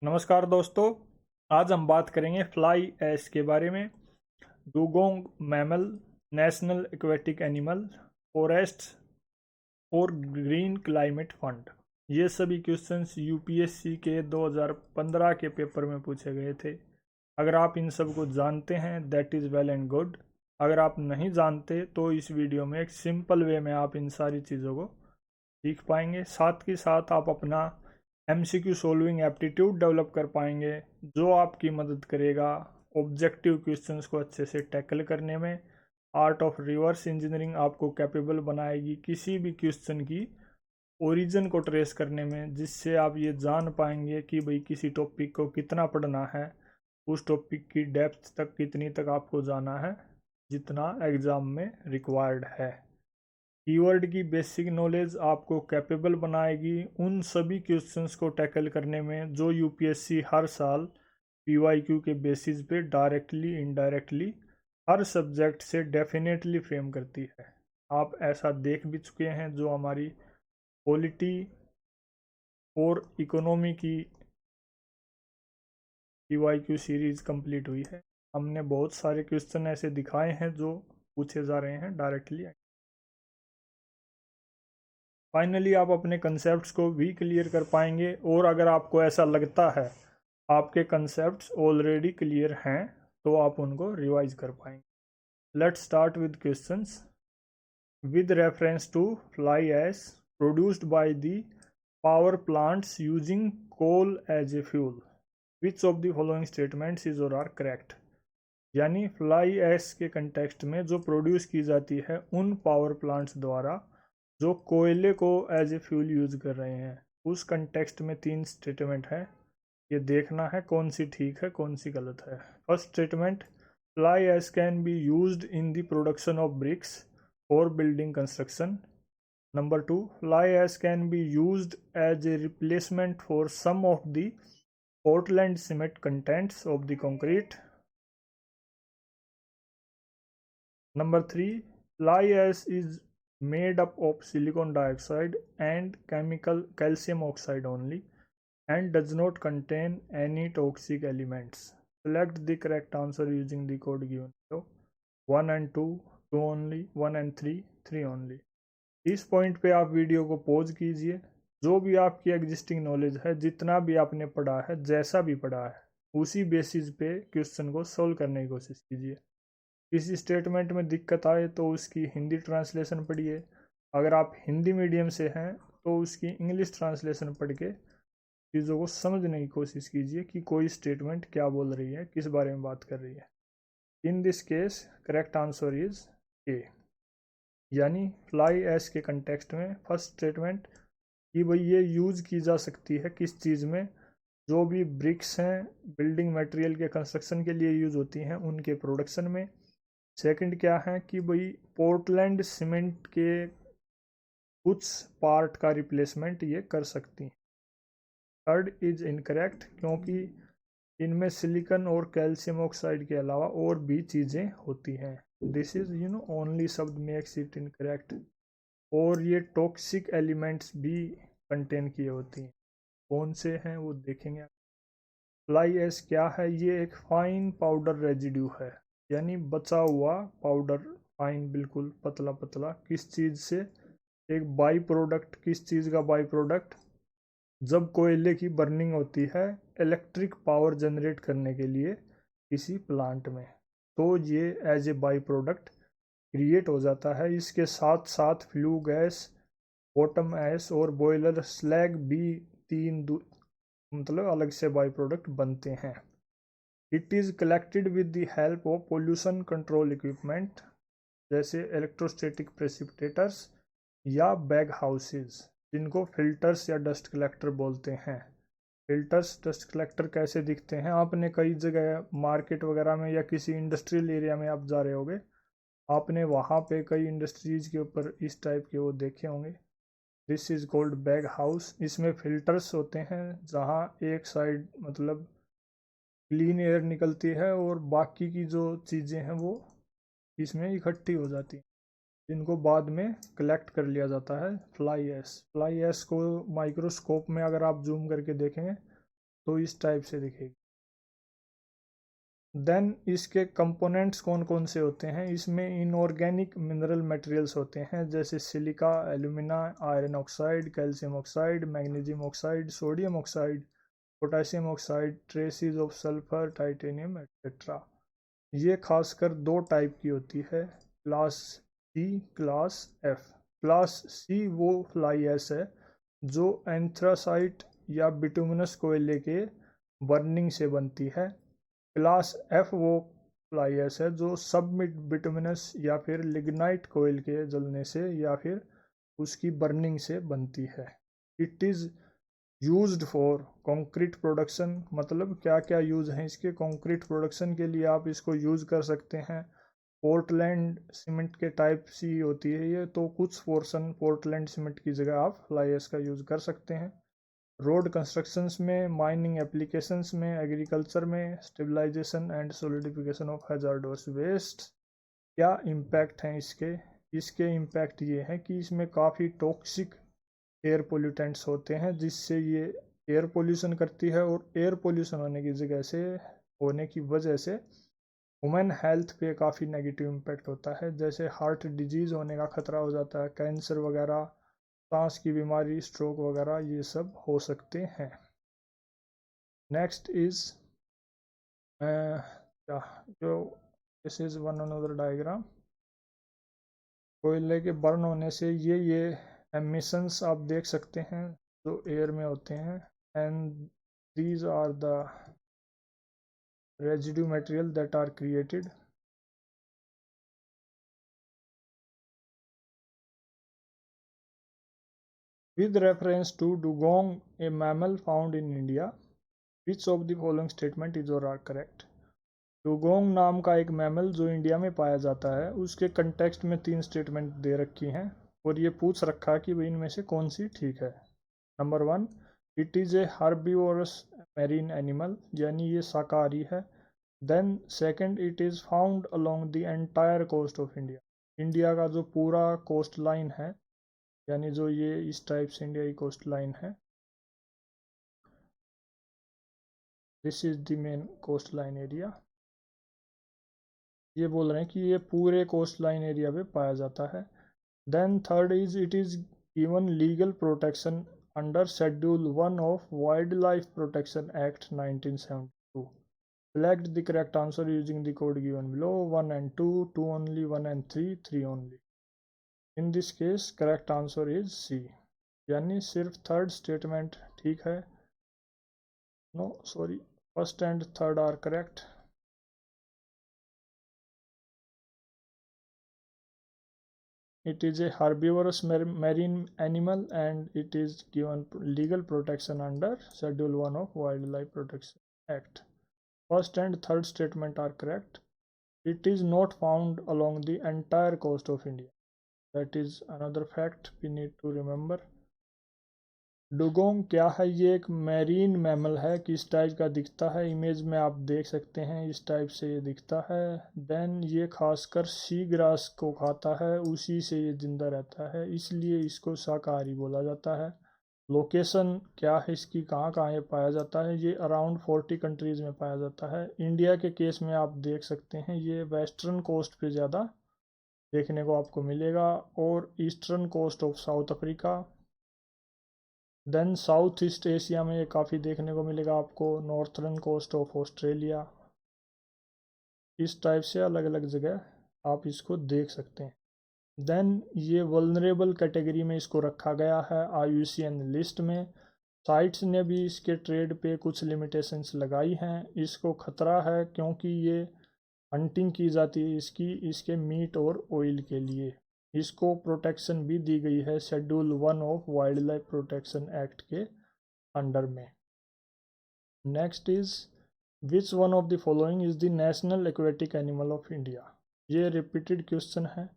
नमस्कार दोस्तों। आज हम बात करेंगे फ्लाई ऐश के बारे में। Dugong mammal, national aquatic animal, forest और ग्रीन क्लाइमेट फंड। ये सभी क्वेश्चंस यूपीएससी के 2015 के पेपर में पूछे गए थे। अगर आप इन सब को जानते हैं that is well and good. अगर आप नहीं जानते तो इस वीडियो में एक सिंपल वे में आप इन सारी चीज़ों को सीख पाएंगे। साथ ही साथ आप अपना एमसीक्यू सोल्विंग एप्टीट्यूड डेवलप कर पाएंगे, जो आपकी मदद करेगा ऑब्जेक्टिव क्वेश्चंस को अच्छे से टैकल करने में। आर्ट ऑफ रिवर्स इंजीनियरिंग आपको कैपेबल बनाएगी किसी भी क्वेश्चन की ओरिजिन को ट्रेस करने में, जिससे आप ये जान पाएंगे कि भाई किसी टॉपिक को कितना पढ़ना है, उस टॉपिक की डेप्थ तक कितनी तक आपको जाना है, जितना एग्ज़ाम में रिक्वायर्ड है। कीवर्ड की बेसिक नॉलेज आपको कैपेबल बनाएगी उन सभी क्वेश्चंस को टैकल करने में जो यूपीएससी हर साल पीवाईक्यू के बेसिस पे डायरेक्टली इनडायरेक्टली हर सब्जेक्ट से डेफिनेटली फ्रेम करती है। आप ऐसा देख भी चुके हैं जो हमारी पॉलिटी और इकोनॉमी की पीवाईक्यू सीरीज कंप्लीट हुई है। हमने बहुत सारे क्वेश्चन ऐसे दिखाए हैं जो पूछे जा रहे हैं डायरेक्टली। फाइनली आप अपने कंसेप्ट्स को भी क्लियर कर पाएंगे, और अगर आपको ऐसा लगता है आपके कंसेप्ट्स ऑलरेडी क्लियर हैं तो आप उनको रिवाइज कर पाएंगे। Let's start with questions. With reference to fly ash produced by the power plants using coal as a fuel, which of the following statements is और आर करेक्ट। यानी fly ash के context में जो produce की जाती है उन power plants द्वारा जो कोयले को एज ए फ्यूल यूज कर रहे हैं, उस कंटेक्स्ट में तीन स्टेटमेंट है। ये देखना है कौन सी ठीक है कौन सी गलत है। First statement, fly ash can be used in the production of bricks और building construction. Number two, fly ash can be used as a replacement for some of the Portland cement contents of the concrete. Number 3, fly ash is made up of silicon dioxide and chemical calcium oxide only and does not contain any toxic elements. Select the correct answer using the code given below. 1 and 2, 2 only, 1 and 3, 3 only. इस point पे आप video को pause कीजिए। जो भी आपकी existing knowledge है, जितना भी आपने पढ़ा है, जैसा भी पढ़ा है, उसी बेसिस पे क्वेश्चन को सोल्व करने की कोशिश कीजिए। किसी स्टेटमेंट में दिक्कत आए तो उसकी हिंदी ट्रांसलेशन पढ़िए। अगर आप हिंदी मीडियम से हैं तो उसकी इंग्लिश ट्रांसलेशन पढ़ के चीज़ों को समझने की कोशिश कीजिए कि कोई स्टेटमेंट क्या बोल रही है, किस बारे में बात कर रही है। इन this case correct answer is a. यानी फ्लाई ऐश के कंटेक्स्ट में फर्स्ट स्टेटमेंट कि भाई ये यूज़ की जा सकती है किस चीज़ में, जो भी ब्रिक्स हैं बिल्डिंग मटेरियल के कंस्ट्रक्शन के लिए यूज़ होती हैं उनके प्रोडक्शन में। सेकंड क्या है कि भाई पोर्टलैंड सीमेंट के कुछ पार्ट का रिप्लेसमेंट ये कर सकती हैं। थर्ड इज इनकरेक्ट क्योंकि इनमें सिलिकॉन और कैल्शियम ऑक्साइड के अलावा और भी चीज़ें होती हैं। दिस इज ओनली शब्द मेक्स इट इनकरेक्ट। और ये टॉक्सिक एलिमेंट्स भी कंटेन किए होती हैं। कौन से हैं वो देखेंगे। फ्लाई ऐश क्या है? ये एक फाइन पाउडर रेजिड्यू है, यानी बचा हुआ पाउडर, फाइन बिल्कुल पतला पतला। किस चीज़ से? एक बाई प्रोडक्ट। किस चीज़ का बाई प्रोडक्ट? जब कोयले की बर्निंग होती है इलेक्ट्रिक पावर जनरेट करने के लिए किसी प्लांट में, तो ये as a byproduct create हो जाता है। इसके साथ साथ फ्लू गैस, बॉटम ऐश और बॉयलर स्लैग भी तीन मतलब अलग से बाई प्रोडक्ट बनते हैं। It is collected with the help of pollution control equipment जैसे इलेक्ट्रोस्टैटिक प्रेसिपिटेटर्स या बैग हाउसेज, जिनको फिल्टर्स या डस्ट कलेक्टर बोलते हैं। फिल्टर्स, डस्ट कलेक्टर कैसे दिखते हैं? आपने कई जगह मार्केट वगैरह में या किसी इंडस्ट्रियल एरिया में आप जा रहे होंगे, आपने वहाँ पे कई इंडस्ट्रीज के ऊपर इस टाइप के वो देखे होंगे। This is called bag house. इसमें फिल्टर्स होते हैं जहाँ एक साइड मतलब क्लीन एयर निकलती है और बाकी की जो चीज़ें हैं वो इसमें इकट्ठी हो जाती हैं, जिनको बाद में कलेक्ट कर लिया जाता है फ्लाई ऐश। फ्लाई ऐश को माइक्रोस्कोप में अगर आप जूम करके देखेंगे तो इस टाइप से दिखेगी। देन इसके कंपोनेंट्स कौन कौन से होते हैं, इसमें इनऑर्गेनिक मिनरल मटेरियल्स होते हैं जैसे silica, alumina, iron oxide, calcium oxide, magnesium oxide, sodium oxide, potassium oxide, traces of sulphur, titanium etcetera. ये खासकर दो टाइप की होती है, class C, class F. Class C वो फ्लाई ऐश है जो एंथ्रासाइट या बिटुमिनस कोयले के बर्निंग से बनती है। क्लास एफ वो फ्लाई ऐश है जो सब बिटुमिनस या फिर लिग्नाइट कोयल के जलने से या फिर उसकी बर्निंग से बनती है। It is used for concrete production, मतलब क्या क्या यूज़ हैं इसके, कंक्रीट प्रोडक्शन के लिए आप इसको यूज़ कर सकते हैं। पोर्टलैंड सीमेंट के टाइप सी होती है ये, तो कुछ पोर्शन पोर्टलैंड सीमेंट की जगह आप फ्लाई ऐश का यूज़ कर सकते हैं। रोड कंस्ट्रक्शंस में, माइनिंग एप्लीकेशंस में, एग्रीकल्चर में, stabilisation and solidification of hazardous waste. क्या इम्पैक्ट हैं इसके, इसके इम्पैक्ट ये हैं कि इसमें काफ़ी टॉक्सिक एयर पोल्यूटेंट्स होते हैं जिससे ये एयर पोल्यूशन करती है, और एयर पोल्यूशन होने की वजह से वुमेन हेल्थ पे काफ़ी नेगेटिव इम्पैक्ट होता है, जैसे हार्ट डिजीज़ होने का खतरा हो जाता है, कैंसर वगैरह, सांस की बीमारी, स्ट्रोक वगैरह ये सब हो सकते हैं। नेक्स्ट इज़ जो this is one another diagram. कोयले के बर्न होने से ये एमिशंस आप देख सकते हैं जो एयर में होते हैं, and these are the residue material that are created. With reference to dugong, a mammal found in India, which of the following statement is or are correct? Dugong नाम का एक मैमल जो इंडिया में पाया जाता है, उसके कंटेक्स्ट में 3 स्टेटमेंट दे रखी हैं और ये पूछ रखा कि भाई इनमें से कौन सी ठीक है। Number 1, it is a herbivorous marine animal, यानी ये शाकाहारी है। Then second, it is found along the entire coast of India, India का जो पूरा कोस्ट लाइन है, यानी जो ये इस टाइप से इंडिया की कोस्ट लाइन है, this is the main coastline area. ये बोल रहे हैं कि ये पूरे कोस्ट लाइन एरिया पे पाया जाता है। Then third is it is given legal protection under schedule 1 of Wildlife Protection Act 1972। Select the correct answer using the code given below, 1 and 2, 2 only, 1 and 3, 3 only. In this case, correct answer is C, यानी सिर्फ third statement ठीक है। No sorry, first and third are correct. It is a herbivorous marine animal and it is given legal protection under Schedule 1 of Wildlife Protection Act. First and third statement are correct. It is not found along the entire coast of India. That is another fact we need to remember. Dugong क्या है, ये एक marine mammal है, किस type का दिखता है, image में आप देख सकते हैं इस टाइप से ये दिखता है। देन ये खासकर सी ग्रास को खाता है, उसी से ये जिंदा रहता है, इसलिए इसको शाकाहारी बोला जाता है। लोकेशन क्या है इसकी, कहाँ कहाँ ये पाया जाता है, ये अराउंड 40 कंट्रीज़ में पाया जाता है। इंडिया के केस में आप देख सकते हैं ये वेस्टर्न कोस्ट पे ज़्यादा देखने को आपको मिलेगा, और eastern coast of South Africa. Then Southeast Asia में ये काफ़ी देखने को मिलेगा आपको, नॉर्थर्न कोस्ट ऑफ ऑस्ट्रेलिया। इस टाइप से अलग अलग जगह आप इसको देख सकते हैं। देन ये वल्नरेबल कैटेगरी में इसको रखा गया है IUCN लिस्ट में। साइट्स ने भी इसके ट्रेड पे कुछ लिमिटेशंस लगाई हैं, इसको खतरा है क्योंकि ये हंटिंग की जाती है इसके मीट और ऑयल के लिए। इसको प्रोटेक्शन भी दी गई है schedule 1 of Wildlife Protection act के अंडर में। Next is which one of the following is the national aquatic animal of India. ये रिपीटेड क्वेश्चन है,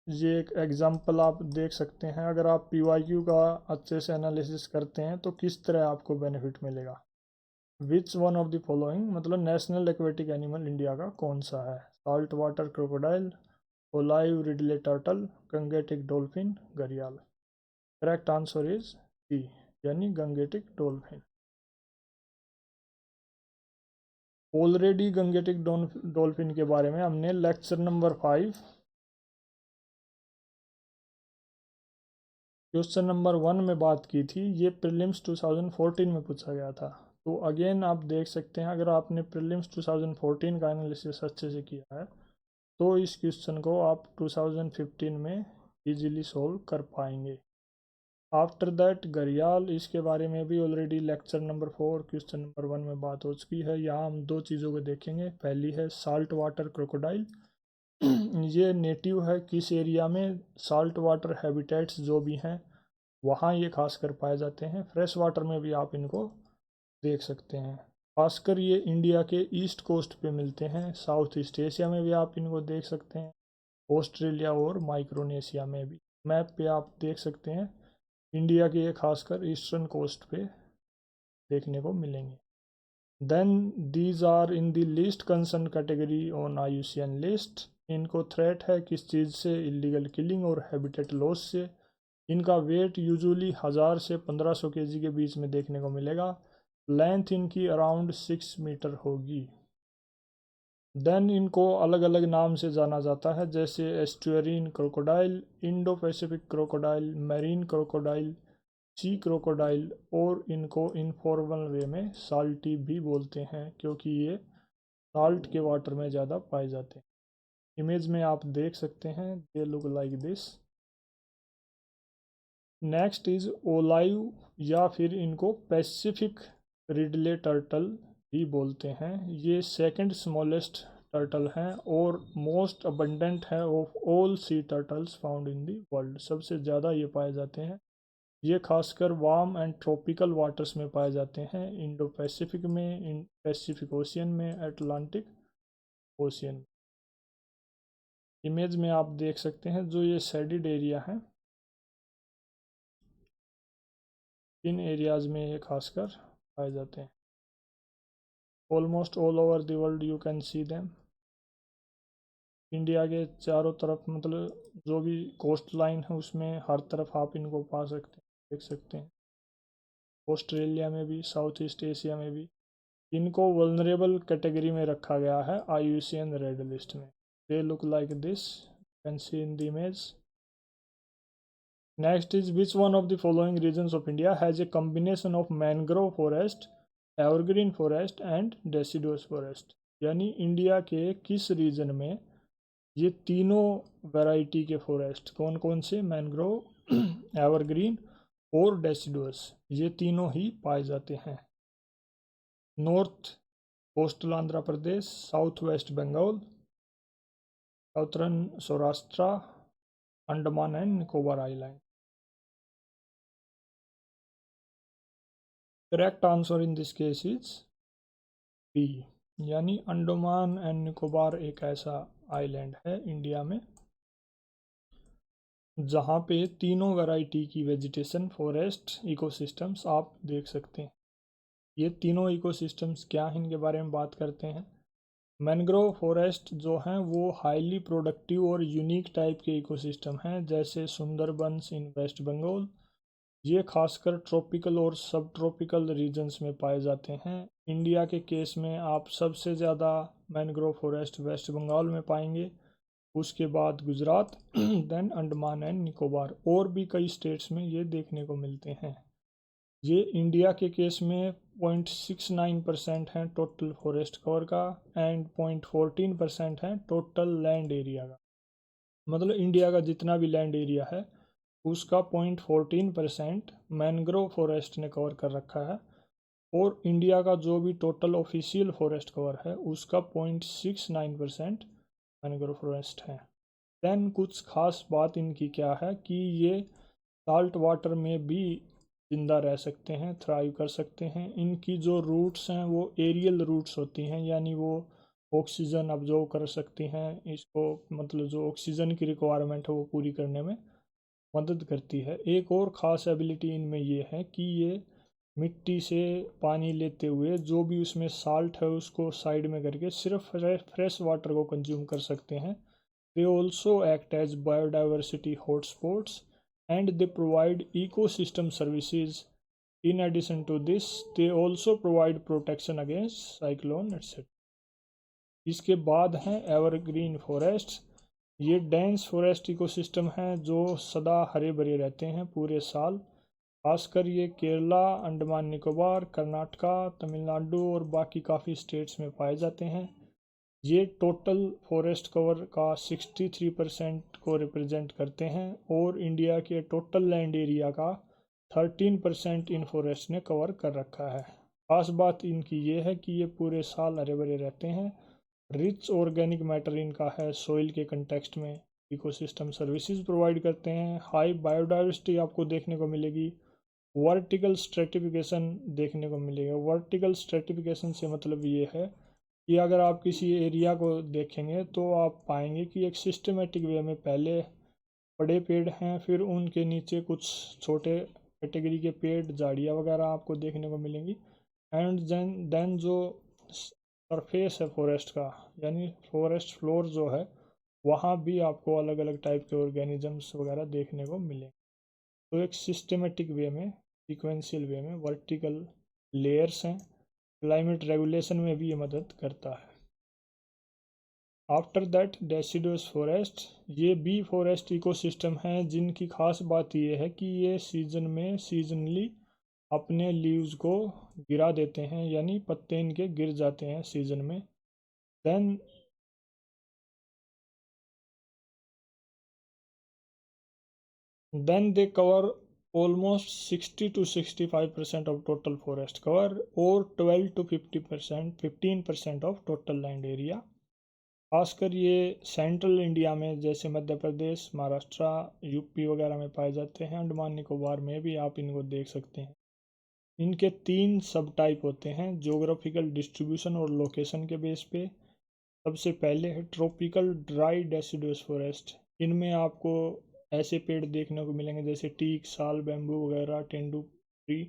ये एक एग्जाम्पल आप देख सकते हैं। अगर आप PYQ का अच्छे से एनालिसिस करते हैं तो किस तरह आपको बेनिफिट मिलेगा। Which one of the following, मतलब नेशनल एक्वेटिक एनिमल इंडिया का कौन सा है। Salt water crocodile, olive ridley turtle, gangetic dolphin, घड़ियाल। करेक्ट आंसर इज सी, यानी gangetic dolphin. Already gangetic dolphin के बारे में हमने लेक्चर नंबर 5 क्वेश्चन नंबर 1 में बात की थी। ये प्रीलिम्स 2014 में पूछा गया था। तो अगेन आप देख सकते हैं, अगर आपने प्रीलिम्स 2014 का एनालिसिस अच्छे से किया है तो इस क्वेश्चन को आप 2015 में इजीली सॉल्व कर पाएंगे। आफ्टर दैट घड़ियाल, इसके बारे में भी already lecture number 4 question number 1 में बात हो चुकी है। यहाँ हम दो चीज़ों को देखेंगे। पहली है साल्ट वाटर क्रोकोडाइल। ये नेटिव है किस एरिया में? साल्ट वाटर हैबिटेट्स जो भी हैं वहाँ ये खासकर पाए जाते हैं। फ्रेश वाटर में भी आप इनको देख सकते हैं। खासकर ये इंडिया के ईस्ट कोस्ट पे मिलते हैं। साउथ ईस्ट एशिया में भी आप इनको देख सकते हैं, ऑस्ट्रेलिया और माइक्रोनेशिया में भी। मैप पे आप देख सकते हैं, इंडिया के खासकर ईस्टर्न कोस्ट पे देखने को मिलेंगे। Then these are in the least concern category on IUCN list. इनको थ्रेट है किस चीज़ से? इलीगल किलिंग और हैबिटेट लॉस से। इनका वेट यूजुअली 1000 से 1500 kg के बीच में देखने को मिलेगा। लेंथ इनकी अराउंड 6 मीटर होगी। देन इनको अलग अलग नाम से जाना जाता है, जैसे estuarine crocodile, Indo Pacific crocodile, marine crocodile, sea crocodile, और इनको इनफॉर्मल वे में साल्टी भी बोलते हैं क्योंकि ये साल्ट के वाटर में ज़्यादा पाए जाते हैं। इमेज में आप देख सकते हैं, they look like this. Next is olive, या फिर इनको पैसिफिक रिडले टर्टल भी बोलते हैं। ये सेकंड स्मॉलेस्ट टर्टल हैं और मोस्ट अबंडेंट है of all C turtles found in the world. सबसे ज़्यादा ये पाए जाते हैं। ये खासकर वार्म एंड ट्रॉपिकल वाटर्स में पाए जाते हैं, इंडो पैसिफिक में, पैसिफिक ओशियन में, अटलांटिक ओशियन। इमेज में आप देख सकते हैं जो ये सैडिड एरिया है, इन एरियाज में ये खासकर पाए जाते हैं। Almost all over the world you can see them. India के चारों तरफ, मतलब जो भी कोस्ट लाइन है उसमें हर तरफ आप इनको पा सकते हैं, देख सकते हैं। ऑस्ट्रेलिया में भी, साउथ ईस्ट एशिया में भी। इनको वल्नरेबल कैटेगरी में रखा गया है IUCN रेड लिस्ट में। दे look like this, can see in the image. Next is, which one of the following regions of India has a combination of mangrove forest, evergreen forest and deciduous forest? यानी India के किस reason में ये तीनों variety के forest, कौन कौन से? मैंग्रोव, एवरग्रीन और डेसिडुअस, ये तीनों ही पाए जाते हैं। North coastal Andhra Pradesh, south west Bengal, southern Saurashtra, Andaman and Nicobar island. Correct answer in this case is B, यानी अंडमान एंड निकोबार एक ऐसा आइलैंड है इंडिया में जहाँ पे तीनों वैरायटी की वेजिटेशन, फॉरेस्ट, इकोसिस्टम्स आप देख सकते हैं। ये तीनों इकोसिस्टम्स क्या हैं, इनके बारे में बात करते हैं। मैंग्रोव फॉरेस्ट जो हैं वो हाईली प्रोडक्टिव और यूनिक टाइप के इकोसिस्टम हैं, जैसे सुंदरबंस इन वेस्ट बंगाल। ये खासकर ट्रॉपिकल और सब ट्रॉपिकल रीजन्स में पाए जाते हैं। इंडिया के केस में आप सबसे ज़्यादा मैंग्रोव फॉरेस्ट वेस्ट बंगाल में पाएंगे, उसके बाद गुजरात, देन अंडमान एंड निकोबार, और भी कई स्टेट्स में ये देखने को मिलते हैं। ये इंडिया के केस में 0.69% है टोटल फॉरेस्ट कवर का, एंड 0.14% है टोटल लैंड एरिया का। मतलब इंडिया का जितना भी लैंड एरिया है उसका 0.14% मैनग्रोव फॉरेस्ट ने कवर कर रखा है, और इंडिया का जो भी टोटल ऑफिशियल फॉरेस्ट कवर है उसका 0.69% मैनग्रोव फॉरेस्ट है। देन कुछ खास बात इनकी क्या है कि ये साल्ट वाटर में भी जिंदा रह सकते हैं, थ्राइव कर सकते हैं। इनकी जो रूट्स हैं वो एरियल रूट्स होती हैं, यानी वो ऑक्सीजन अब्जॉर्व कर सकती हैं। इसको मतलब जो ऑक्सीजन की रिक्वायरमेंट है वो पूरी करने में मदद करती है। एक और ख़ास एबिलिटी इनमें ये है कि ये मिट्टी से पानी लेते हुए जो भी उसमें साल्ट है उसको साइड में करके सिर्फ फ्रेश वाटर को कंज्यूम कर सकते हैं। They also act as biodiversity hotspots and they provide ecosystem services In addition to this, they also provide protection against cyclone etc. इसके बाद हैं एवरग्रीन फॉरेस्ट। ये डेंस फॉरेस्ट इकोसिस्टम हैं जो सदा हरे भरे रहते हैं पूरे साल। खासकर ये केरला, अंडमान निकोबार, कर्नाटका, तमिलनाडु और बाकी काफ़ी स्टेट्स में पाए जाते हैं। ये टोटल फॉरेस्ट कवर का 63% को रिप्रेजेंट करते हैं और इंडिया के टोटल लैंड एरिया का 13% इन फॉरेस्ट ने कवर कर रखा है। खास बात इनकी ये है कि ये पूरे साल हरे भरे रहते हैं। रिच ऑर्गेनिक मैटर इनका है सॉइल के कंटेक्स्ट में। इकोसिस्टम सर्विसेज प्रोवाइड करते हैं। हाई बायोडाइवर्सिटी आपको देखने को मिलेगी। वर्टिकल स्ट्रेटिफिकेशन देखने को मिलेगा। वर्टिकल स्ट्रेटिफिकेशन से मतलब ये है कि अगर आप किसी एरिया को देखेंगे तो आप पाएंगे कि एक सिस्टमेटिक वे में पहले बड़े पेड़ हैं, फिर उनके नीचे कुछ छोटे कैटेगरी के पेड़, झाड़ियाँ वगैरह आपको देखने को मिलेंगी। एंड देन जो सरफेस है फॉरेस्ट का, यानी फॉरेस्ट फ्लोर जो है, वहाँ भी आपको अलग अलग टाइप के ऑर्गेनिजम्स वगैरह देखने को मिलेंगे। तो एक सिस्टमेटिक वे में, सिक्वेंशियल वे में वर्टिकल लेयर्स हैं। क्लाइमेट रेगुलेशन में भी ये मदद करता है। आफ्टर दैट डेसिडुअस फॉरेस्ट, ये बी फॉरेस्ट इकोसिस्टम हैं जिनकी खास बात ये है कि ये सीजन में सीजनली अपने लीव्स को गिरा देते हैं, यानी पत्ते इनके गिर जाते हैं सीजन में। Then they cover almost 60 to 65% of total forest cover और 12 to 50%, 15% of total land area. खासकर ये सेंट्रल इंडिया में जैसे मध्य प्रदेश, महाराष्ट्र, यूपी वगैरह में पाए जाते हैं। अंडमान निकोबार में भी आप इनको देख सकते हैं। इनके 3 सब टाइप होते हैं ज्योग्राफिकल डिस्ट्रीब्यूशन और लोकेशन के बेस पे। सबसे पहले है ट्रॉपिकल ड्राई डेसिडुअस फॉरेस्ट। इनमें आपको ऐसे पेड़ देखने को मिलेंगे जैसे टीक, साल, बैम्बू वगैरह, तेंदू ट्री,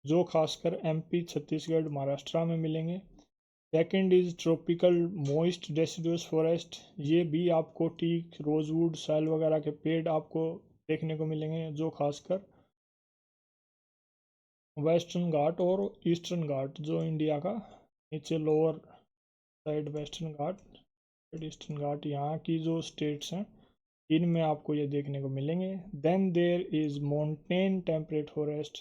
जो खासकर एमपी, छत्तीसगढ़, महाराष्ट्र में मिलेंगे। Second is tropical moist deciduous forest. ये भी आपको टीक, रोजवुड, साल वगैरह के पेड़ आपको देखने को मिलेंगे, जो खासकर वेस्टर्न घाट और ईस्टर्न घाट, जो इंडिया का नीचे लोअर साइड वेस्टर्न घाट, ईस्टर्न घाट, यहाँ की जो स्टेट्स हैं इनमें आपको ये देखने को मिलेंगे। Then there is mountain temperate forest,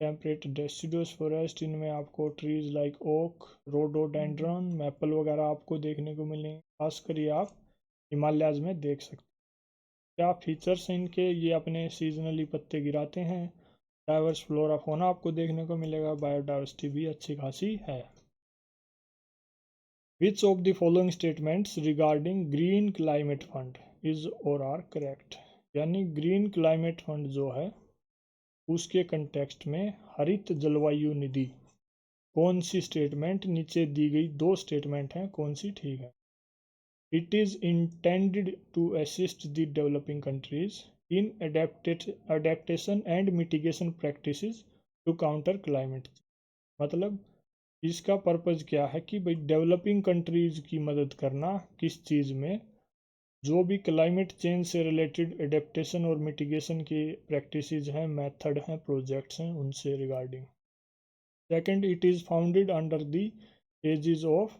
temperate deciduous forest. इनमें आपको trees like oak, rhododendron, maple वगैरह आपको देखने को मिलेंगे। खासकर ये आप हिमालयाज में देख सकते हैं। क्या फीचर्स हैं इनके? ये अपने सीजनली पत्ते गिराते हैं। डाइवर्स फ्लोरा फोना आपको देखने को मिलेगा। बायोडाइवर्सिटी भी अच्छी खासी है। विच of the following statements regarding green climate fund is और आर करेक्ट? यानी ग्रीन क्लाइमेट फंड जो है उसके कंटेक्स्ट में हरित जलवायु निधि, कौन सी स्टेटमेंट नीचे दी गई 2 स्टेटमेंट हैं, कौन सी ठीक है? It is intended to assist the developing countries in adaptation and mitigation practices to counter climate change। मतलब इसका पर्पज़ क्या है कि भाई डेवलपिंग कंट्रीज़ की मदद करना किस चीज़ में, जो भी क्लाइमेट चेंज से रिलेटेड एडेप्टेशन और मिटिगेशन की प्रैक्टिसेस हैं, मेथड हैं, प्रोजेक्ट्स हैं, उनसे regarding. Second, it is founded under the edges of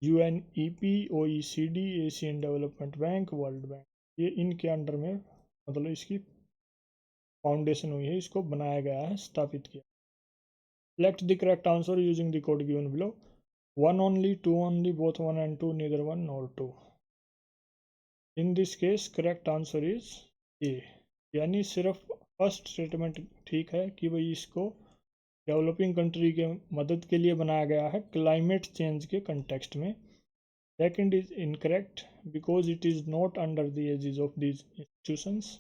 UNEP, OECD, Asian development bank, world bank. ये इनके अंडर में मतलब इसकी फाउंडेशन हुई है, इसको बनाया गया है, स्थापित किया। Select the correct answer using the code given below. 1 only, 2 only, both 1 and 2, neither 1 nor 2. In this case correct answer is A, यानी सिर्फ फर्स्ट स्टेटमेंट ठीक है कि भाई इसको डेवलपिंग कंट्री के मदद के लिए बनाया गया है क्लाइमेट चेंज के कंटेक्स्ट में। Second is incorrect because it is not under the aegis of these institutions.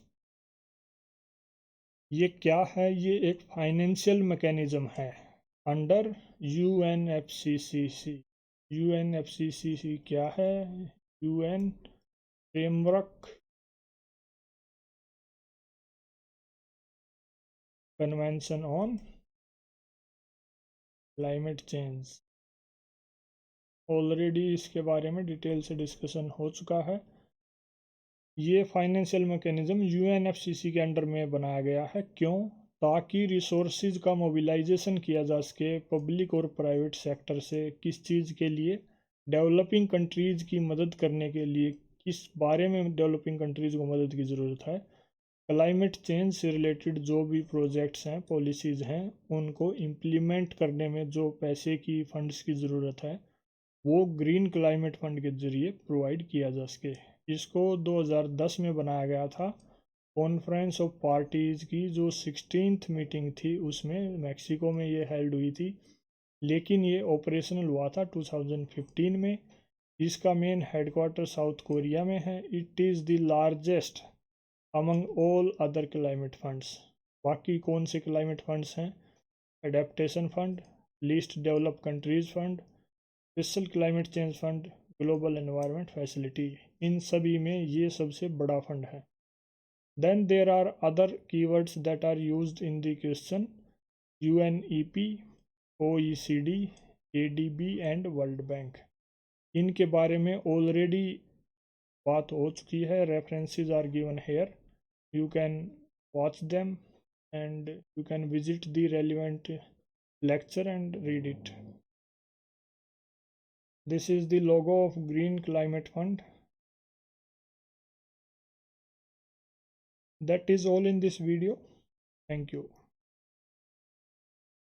ये क्या है? ये एक फाइनेंशियल मैकेनिज्म है अंडर UNFCCC। UNFCCC क्या है? UN framework convention on climate change. Already इसके बारे में डिटेल से डिस्कशन हो चुका है। ये फाइनेंशियल मैकेनिज्म UNFCCC के अंडर में बनाया गया है। क्यों? ताकि रिसोर्सेज का मोबिलाइजेशन किया जा सके पब्लिक और प्राइवेट सेक्टर से। किस चीज़ के लिए? डेवलपिंग कंट्रीज़ की मदद करने के लिए। किस बारे में डेवलपिंग कंट्रीज़ को मदद की ज़रूरत है? क्लाइमेट चेंज से रिलेटेड जो भी प्रोजेक्ट्स हैं, पॉलिसीज़ हैं, उनको इम्प्लीमेंट करने में जो पैसे की फंड्स की ज़रूरत है वो ग्रीन क्लाइमेट फंड के ज़रिए प्रोवाइड किया जा सके। इसको 2010 में बनाया गया था। कॉन्फ्रेंस ऑफ पार्टीज़ की जो 16th मीटिंग थी उसमें मैक्सिको में ये हेल्ड हुई थी, लेकिन ये ऑपरेशनल हुआ था 2015 में। इसका मेन हेडक्वार्टर साउथ कोरिया में है। It is the largest among all other climate funds. बाकी कौन से क्लाइमेट फंड्स हैं? Adaptation fund, least develop countries fund, special climate change fund, global environment facility. इन सभी में ये सबसे बड़ा फंड है। Then there are other keywords that are used in the question: UNEP, OECD, ADB and World Bank. इनके बारे में ऑलरेडी बात हो चुकी है। References are given here. You can watch them and you can visit the relevant lecture and read it. This is the logo of Green Climate Fund. That is all in this video. Thank you.